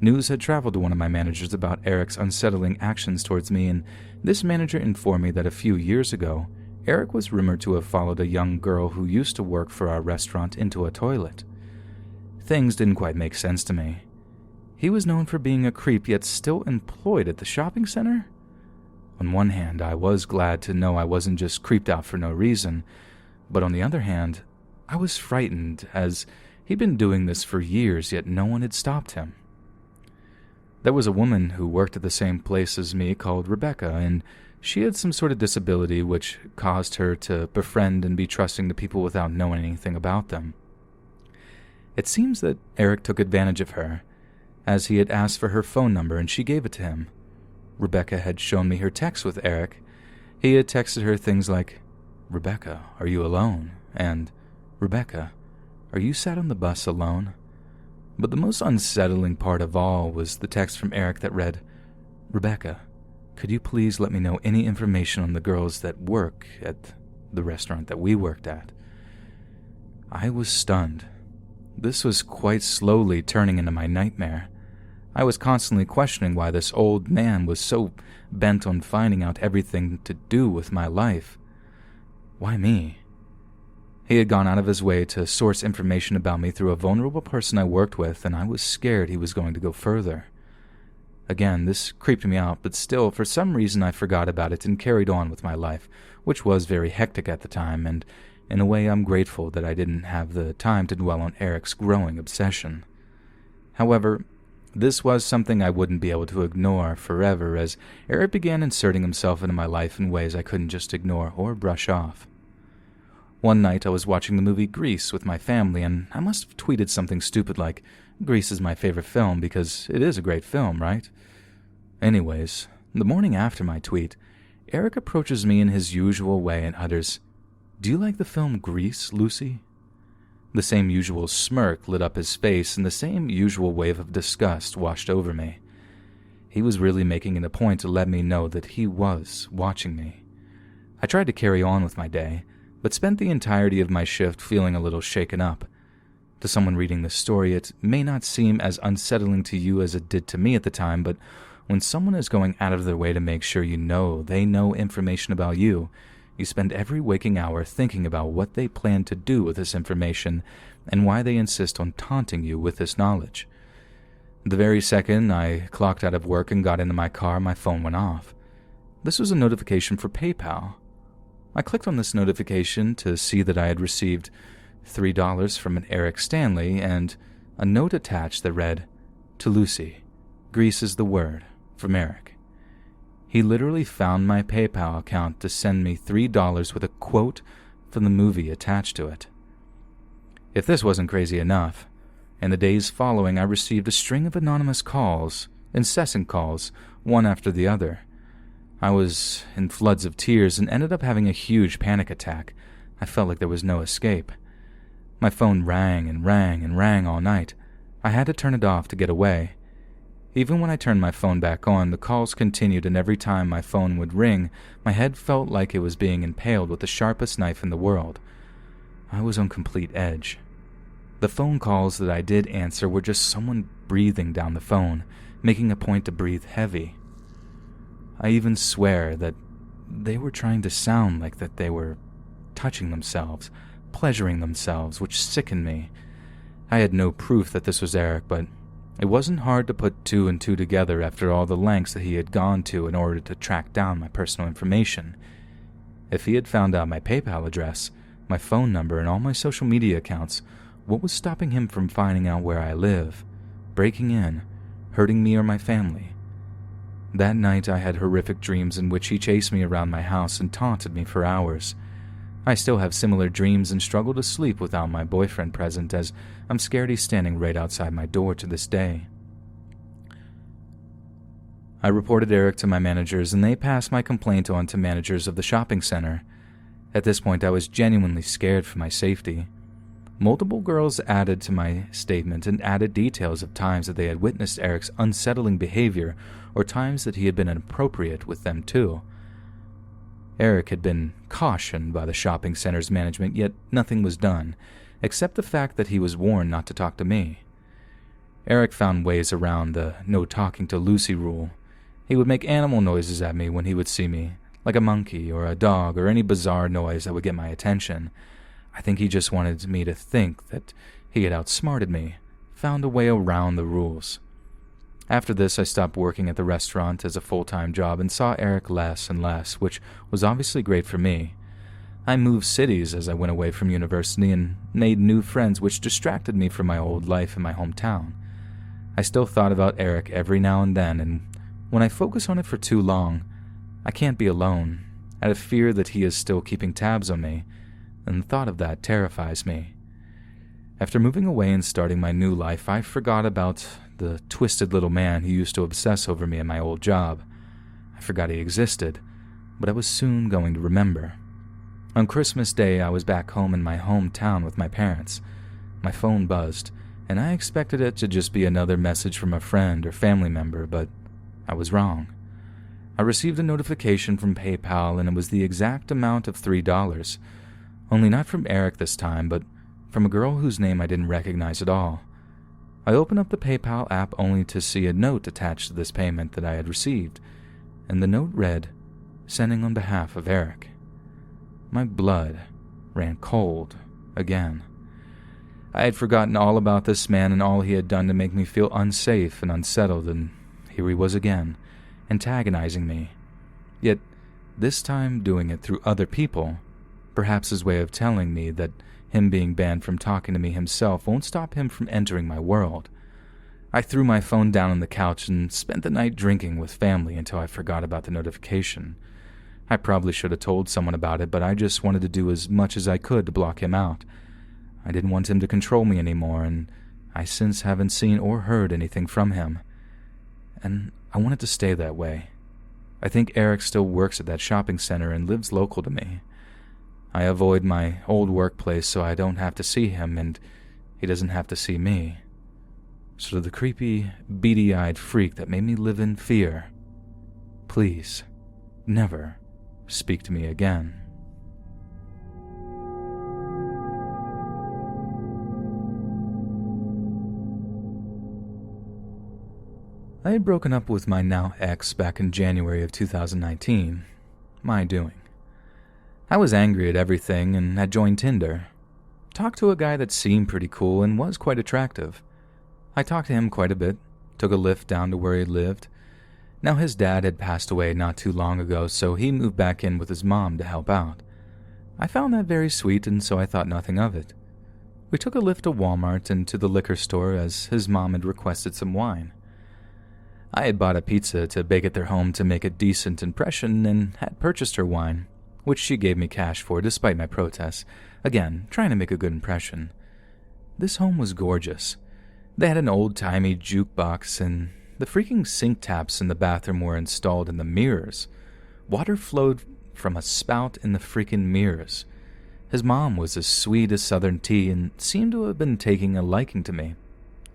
News had traveled to one of my managers about Eric's unsettling actions towards me, and this manager informed me that a few years ago, Eric was rumored to have followed a young girl who used to work for our restaurant into a toilet. Things didn't quite make sense to me. He was known for being a creep, yet still employed at the shopping center? On one hand, I was glad to know I wasn't just creeped out for no reason, but on the other hand, I was frightened, as he'd been doing this for years, yet no one had stopped him. There was a woman who worked at the same place as me called Rebecca, and she had some sort of disability which caused her to befriend and be trusting to people without knowing anything about them. It seems that Eric took advantage of her, as he had asked for her phone number and she gave it to him. Rebecca had shown me her text with Eric. He had texted her things like, "Rebecca, are you alone?" and "Rebecca, are you sat on the bus alone?" But the most unsettling part of all was the text from Eric that read, "Rebecca, could you please let me know any information on the girls that work at the restaurant that we worked at?" I was stunned. This was quite slowly turning into my nightmare. I was constantly questioning why this old man was so bent on finding out everything to do with my life. Why me? He had gone out of his way to source information about me through a vulnerable person I worked with, and I was scared he was going to go further. Again, this creeped me out, but still, for some reason I forgot about it and carried on with my life, which was very hectic at the time, and in a way I'm grateful that I didn't have the time to dwell on Eric's growing obsession. However, this was something I wouldn't be able to ignore forever, as Eric began inserting himself into my life in ways I couldn't just ignore or brush off. One night I was watching the movie Grease with my family, and I must have tweeted something stupid like, "Grease is my favorite film," because it is a great film, right? Anyways, the morning after my tweet, Eric approaches me in his usual way and utters, "Do you like the film Grease, Lucy?" The same usual smirk lit up his face, and the same usual wave of disgust washed over me. He was really making it a point to let me know that he was watching me. I tried to carry on with my day, but spent the entirety of my shift feeling a little shaken up. To someone reading this story, it may not seem as unsettling to you as it did to me at the time, but when someone is going out of their way to make sure you know they know information about you, you spend every waking hour thinking about what they plan to do with this information and why they insist on taunting you with this knowledge. The very second I clocked out of work and got into my car, my phone went off. This was a notification for PayPal. I clicked on this notification to see that I had received $3 from an Eric Stanley and a note attached that read, "To Lucy, Grease is the word, from Eric." He literally found my PayPal account to send me $3 with a quote from the movie attached to it. If this wasn't crazy enough, in the days following I received a string of anonymous calls, incessant calls, one after the other. I was in floods of tears and ended up having a huge panic attack. I felt like there was no escape. My phone rang and rang and rang all night. I had to turn it off to get away. Even when I turned my phone back on, the calls continued, and every time my phone would ring, my head felt like it was being impaled with the sharpest knife in the world. I was on complete edge. The phone calls that I did answer were just someone breathing down the phone, making a point to breathe heavy. I even swear that they were trying to sound like that they were touching themselves, pleasuring themselves, which sickened me. I had no proof that this was Eric, but it wasn't hard to put two and two together after all the lengths that he had gone to in order to track down my personal information. If he had found out my PayPal address, my phone number, and all my social media accounts, what was stopping him from finding out where I live, breaking in, hurting me or my family? That night I had horrific dreams in which he chased me around my house and taunted me for hours. I still have similar dreams and struggle to sleep without my boyfriend present, as I'm scared he's standing right outside my door to this day. I reported Eric to my managers, and they passed my complaint on to managers of the shopping center. At this point, I was genuinely scared for my safety. Multiple girls added to my statement and added details of times that they had witnessed Eric's unsettling behavior or times that he had been inappropriate with them too. Eric had been cautioned by the shopping center's management, yet nothing was done, except the fact that he was warned not to talk to me. Eric found ways around the no talking to Lucy rule. He would make animal noises at me when he would see me, like a monkey or a dog or any bizarre noise that would get my attention. I think he just wanted me to think that he had outsmarted me, found a way around the rules. After this, I stopped working at the restaurant as a full-time job and saw Eric less and less, which was obviously great for me. I moved cities as I went away from university and made new friends, which distracted me from my old life in my hometown. I still thought about Eric every now and then, and when I focus on it for too long, I can't be alone. Out of fear that he is still keeping tabs on me, and the thought of that terrifies me. After moving away and starting my new life, I forgot about the twisted little man who used to obsess over me in my old job. I forgot he existed, but I was soon going to remember. On Christmas Day, I was back home in my hometown with my parents. My phone buzzed, and I expected it to just be another message from a friend or family member, but I was wrong. I received a notification from PayPal, and it was the exact amount of $3. Only not from Eric this time, but from a girl whose name I didn't recognize at all. I opened up the PayPal app only to see a note attached to this payment that I had received, and the note read, "Sending on behalf of Eric." My blood ran cold again. I had forgotten all about this man and all he had done to make me feel unsafe and unsettled, and here he was again, antagonizing me. Yet, this time doing it through other people, perhaps his way of telling me that him being banned from talking to me himself won't stop him from entering my world. I threw my phone down on the couch and spent the night drinking with family until I forgot about the notification. I probably should have told someone about it, but I just wanted to do as much as I could to block him out. I didn't want him to control me anymore, and I since haven't seen or heard anything from him. And I want it to stay that way. I think Eric still works at that shopping center and lives local to me. I avoid my old workplace so I don't have to see him and he doesn't have to see me. So to the creepy, beady-eyed freak that made me live in fear, please, never speak to me again. I had broken up with my now ex back in January of 2019. My doing. I was angry at everything and had joined Tinder. Talked to a guy that seemed pretty cool and was quite attractive. I talked to him quite a bit, took a lift down to where he lived. Now his dad had passed away not too long ago, so he moved back in with his mom to help out. I found that very sweet, and so I thought nothing of it. We took a lift to Walmart and to the liquor store as his mom had requested some wine. I had bought a pizza to bake at their home to make a decent impression and had purchased her wine, which she gave me cash for despite my protests, again, trying to make a good impression. This home was gorgeous. They had an old-timey jukebox, and the freaking sink taps in the bathroom were installed in the mirrors. Water flowed from a spout in the freaking mirrors. His mom was as sweet as Southern tea and seemed to have been taking a liking to me.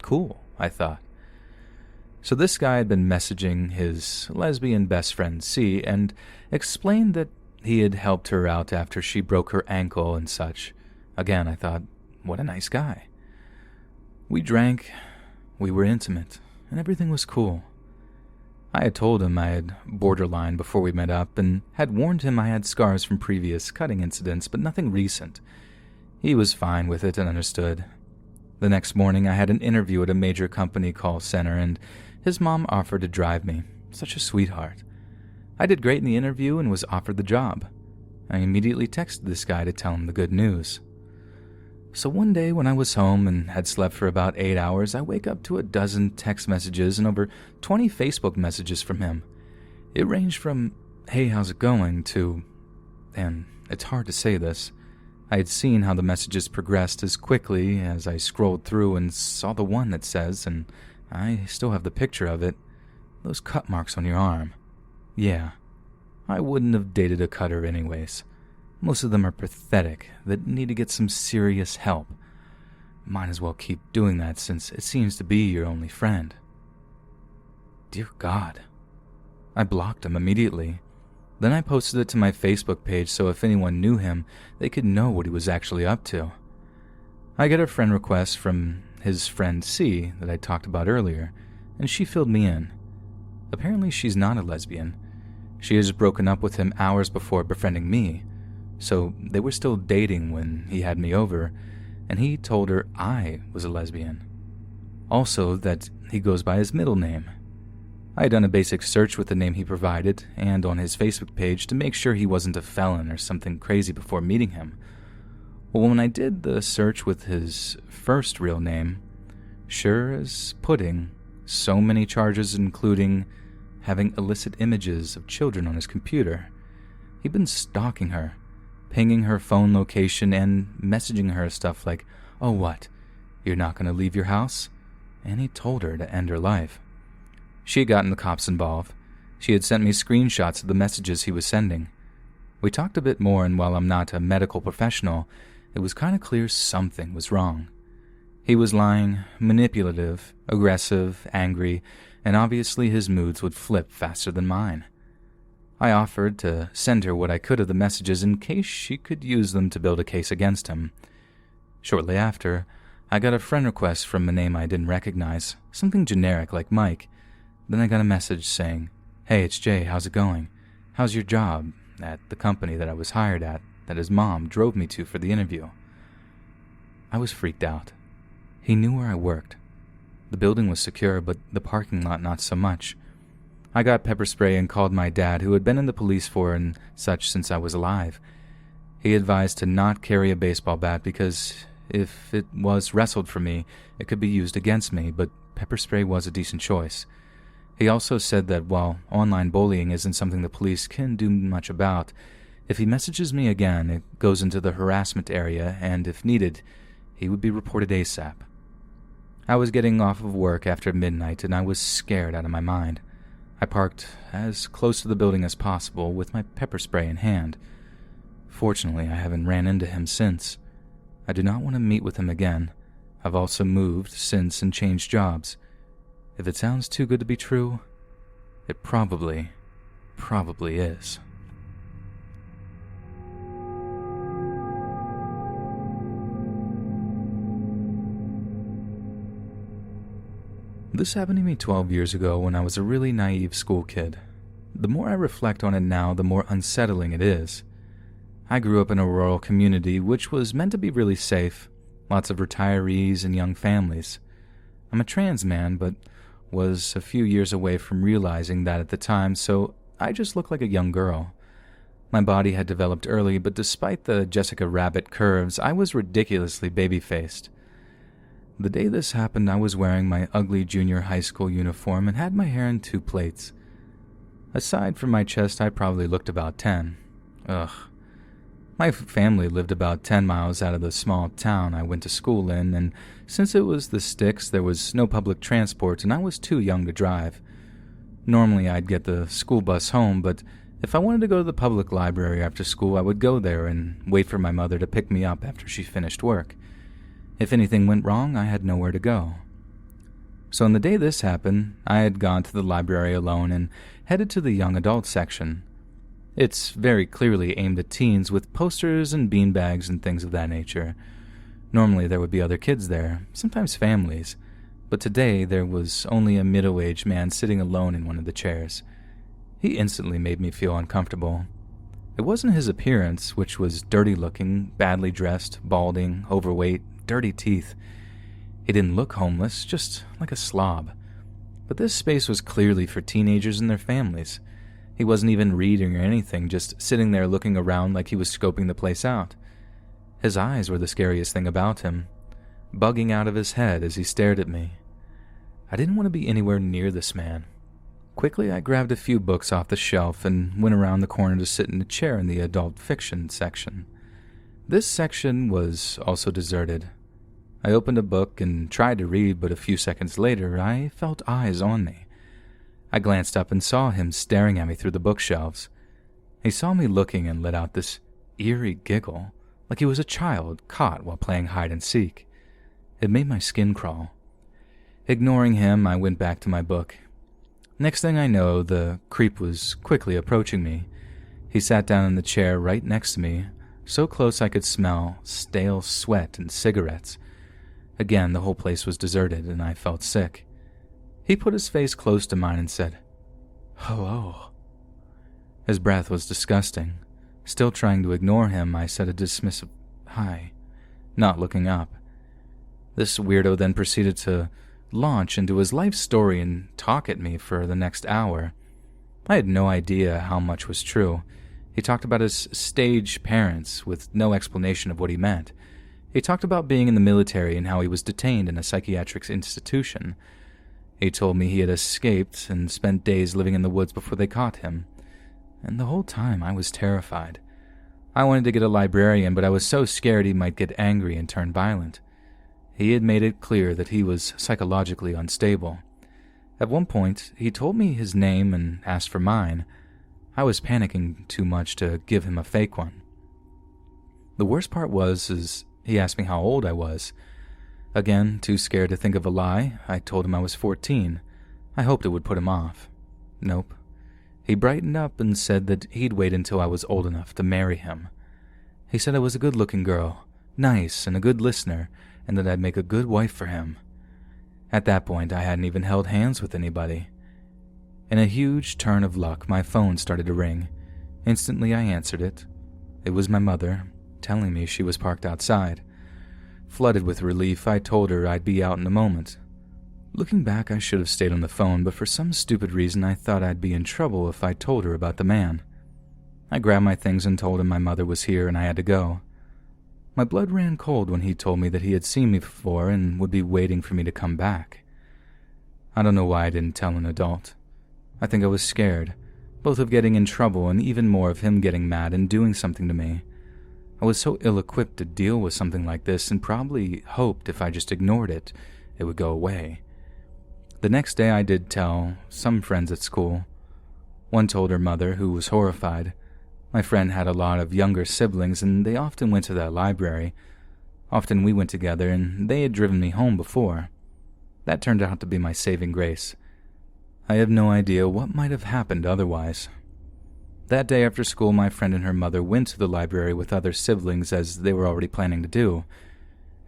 Cool, I thought. So this guy had been messaging his lesbian best friend C and explained that he had helped her out after she broke her ankle and such. Again, I thought, what a nice guy. We drank, we were intimate, and everything was cool. I had told him I had borderline before we met up and had warned him I had scars from previous cutting incidents, but nothing recent. He was fine with it and understood. The next morning, I had an interview at a major company call center, and his mom offered to drive me. Such a sweetheart. I did great in the interview and was offered the job. I immediately texted this guy to tell him the good news. So one day when I was home and had slept for about 8 hours, I wake up to a dozen text messages and over 20 Facebook messages from him. It ranged from, "Hey, how's it going?" to, and it's hard to say this, I had seen how the messages progressed as quickly as I scrolled through and saw the one that says, and I still have the picture of it, "Those cut marks on your arm." Yeah, I wouldn't have dated a cutter anyways. Most of them are pathetic, that need to get some serious help. Might as well keep doing that since it seems to be your only friend. Dear God. I blocked him immediately. Then I posted it to my Facebook page so if anyone knew him, they could know what he was actually up to. I get a friend request from his friend C that I talked about earlier, and she filled me in. Apparently she's not a lesbian. She has broken up with him hours before befriending me, so they were still dating when he had me over, and he told her I was a lesbian. Also that he goes by his middle name. I had done a basic search with the name he provided and on his Facebook page to make sure he wasn't a felon or something crazy before meeting him. Well, when I did the search with his first real name, sure as pudding, so many charges including having illicit images of children on his computer. He'd been stalking her, pinging her phone location and messaging her stuff like, "Oh what, you're not going to leave your house?" And he told her to end her life. She had gotten the cops involved. She had sent me screenshots of the messages he was sending. We talked a bit more, and while I'm not a medical professional, it was kind of clear something was wrong. He was lying, manipulative, aggressive, angry, and obviously his moods would flip faster than mine. I offered to send her what I could of the messages in case she could use them to build a case against him. Shortly after, I got a friend request from a name I didn't recognize, something generic like Mike. Then I got a message saying, "Hey, it's Jay, how's it going? How's your job at the company that I was hired at that his mom drove me to for the interview?" I was freaked out. He knew where I worked. The building was secure, but the parking lot not so much. I got pepper spray and called my dad, who had been in the police force and such since I was alive. He advised to not carry a baseball bat because if it was wrestled for me, it could be used against me, but pepper spray was a decent choice. He also said that while online bullying isn't something the police can do much about, if he messages me again, it goes into the harassment area, and if needed, he would be reported ASAP. I was getting off of work after midnight, and I was scared out of my mind. I parked as close to the building as possible with my pepper spray in hand. Fortunately, I haven't ran into him since. I do not want to meet with him again. I've also moved since and changed jobs. If it sounds too good to be true, it probably is. This happened to me 12 years ago when I was a really naive school kid. The more I reflect on it now, the more unsettling it is. I grew up in a rural community which was meant to be really safe, lots of retirees and young families. I'm a trans man, but was a few years away from realizing that at the time, so I just looked like a young girl. My body had developed early, but despite the Jessica Rabbit curves, I was ridiculously baby-faced. The day this happened, I was wearing my ugly junior high school uniform and had my hair in 2 plaits. Aside from my chest, I probably looked about 10. Ugh. My family lived about 10 miles out of the small town I went to school in, and since it was the sticks, there was no public transport and I was too young to drive. Normally I'd get the school bus home, but if I wanted to go to the public library after school, I would go there and wait for my mother to pick me up after she finished work. If anything went wrong, I had nowhere to go. So on the day this happened, I had gone to the library alone and headed to the young adult section. It's very clearly aimed at teens with posters and beanbags and things of that nature. Normally there would be other kids there, sometimes families, but today there was only a middle-aged man sitting alone in one of the chairs. He instantly made me feel uncomfortable. It wasn't his appearance, which was dirty-looking, badly dressed, balding, overweight, dirty teeth. He didn't look homeless, just like a slob. But this space was clearly for teenagers and their families. He wasn't even reading or anything, just sitting there looking around like he was scoping the place out. His eyes were the scariest thing about him, bugging out of his head as he stared at me. I didn't want to be anywhere near this man. Quickly, I grabbed a few books off the shelf and went around the corner to sit in a chair in the adult fiction section. This section was also deserted. I opened a book and tried to read, but a few seconds later, I felt eyes on me. I glanced up and saw him staring at me through the bookshelves. He saw me looking and let out this eerie giggle, like he was a child caught while playing hide and seek. It made my skin crawl. Ignoring him, I went back to my book. Next thing I know, the creep was quickly approaching me. He sat down in the chair right next to me, so close I could smell stale sweat and cigarettes. Again, the whole place was deserted and I felt sick. He put his face close to mine and said, "Hello." His breath was disgusting. Still trying to ignore him, I said a dismissive "hi," not looking up. This weirdo then proceeded to launch into his life story and talk at me for the next hour. I had no idea how much was true. He talked about his stage parents with no explanation of what he meant. He talked about being in the military and how he was detained in a psychiatric institution. He told me he had escaped and spent days living in the woods before they caught him. And the whole time I was terrified. I wanted to get a librarian, but I was so scared he might get angry and turn violent. He had made it clear that he was psychologically unstable. At one point, he told me his name and asked for mine. I was panicking too much to give him a fake one. The worst part was he asked me how old I was. Again, too scared to think of a lie, I told him I was 14. I hoped it would put him off. Nope. He brightened up and said that he'd wait until I was old enough to marry him. He said I was a good-looking girl, nice and a good listener, and that I'd make a good wife for him. At that point, I hadn't even held hands with anybody. In a huge turn of luck, my phone started to ring. Instantly, I answered it. It was my mother, telling me she was parked outside. Flooded with relief, I told her I'd be out in a moment. Looking back, I should have stayed on the phone, but for some stupid reason, I thought I'd be in trouble if I told her about the man. I grabbed my things and told him my mother was here and I had to go. My blood ran cold when he told me that he had seen me before and would be waiting for me to come back. I don't know why I didn't tell an adult. I think I was scared, both of getting in trouble and even more of him getting mad and doing something to me. I was so ill-equipped to deal with something like this and probably hoped if I just ignored it, it would go away. The next day I did tell some friends at school. One told her mother, who was horrified. My friend had a lot of younger siblings and they often went to that library. Often we went together and they had driven me home before. That turned out to be my saving grace. I have no idea what might have happened otherwise. That day after school, my friend and her mother went to the library with other siblings as they were already planning to do.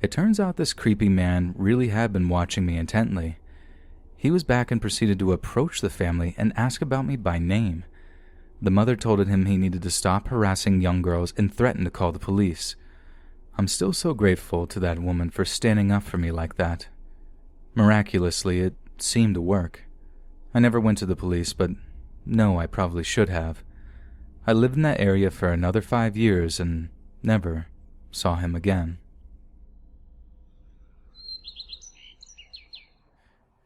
It turns out this creepy man really had been watching me intently. He was back and proceeded to approach the family and ask about me by name. The mother told him he needed to stop harassing young girls and threatened to call the police. I'm still so grateful to that woman for standing up for me like that. Miraculously, it seemed to work. I never went to the police, but no, I probably should have. I lived in that area for another 5 years and never saw him again.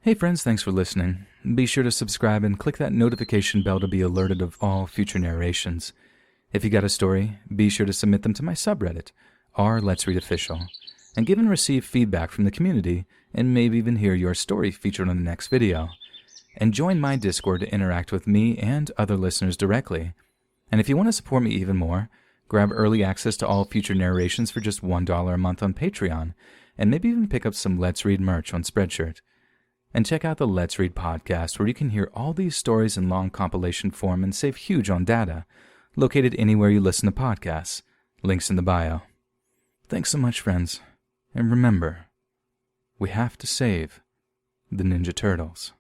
Hey friends, thanks for listening. Be sure to subscribe and click that notification bell to be alerted of all future narrations. If you got a story, be sure to submit them to my subreddit, r/LetsReadOfficial, and give and receive feedback from the community and maybe even hear your story featured on the next video. And join my Discord to interact with me and other listeners directly. And if you want to support me even more, grab early access to all future narrations for just $1 a month on Patreon, and maybe even pick up some Let's Read merch on Spreadshirt. And check out the Let's Read podcast, where you can hear all these stories in long compilation form and save huge on data, located anywhere you listen to podcasts. Links in the bio. Thanks so much, friends. And remember, we have to save the Ninja Turtles.